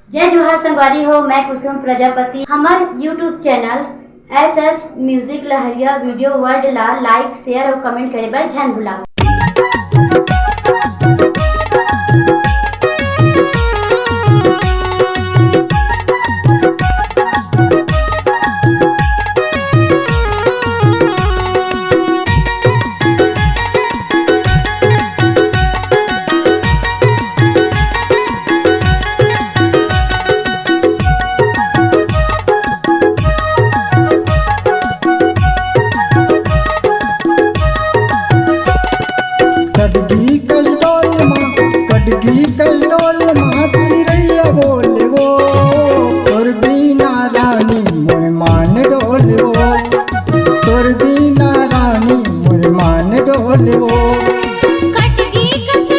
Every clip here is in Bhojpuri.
जय जोहार संगवारी हो। मैं कुसुम प्रजापति। हमार यूट्यूब चैनल SS म्यूजिक लहरिया वीडियो वर्ल्ड ला लाइक शेयर और कमेंट करे बर झन भुलाओ। कटगी कल्लोल माँ चिरैया बोले वो तोर बीना रानी मोर मान डोले वो तोर बीना रानी मोर मान डोले वो। कटगी कस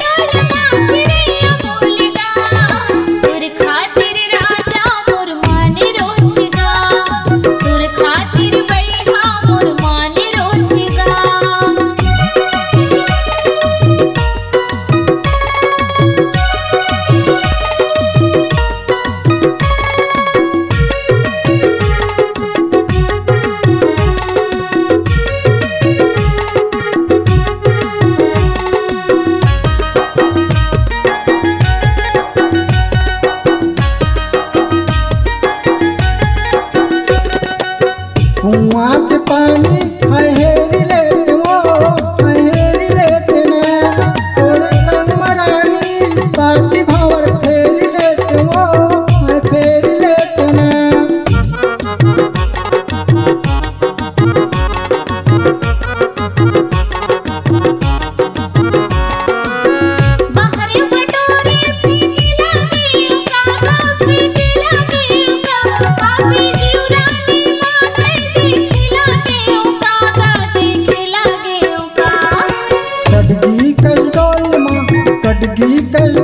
डोल माँ चिरैया बोलेगा तोर खातिर राजा मोर मान रोथेगा तोर खातिर बैहा मोर मान रोथेगा। कुआं के पानी हेरी लेते वो हेरी लेते ना तोर तन मरानी साथी भावर फेरी लेते वो फेरी लेते ना। बाहर कटोरे फीकी लागी कागा फीकी लागी का पापी जीवरानी माने देखला के कागा देखला के का। कटगी कल्लोल माँ कटगी कल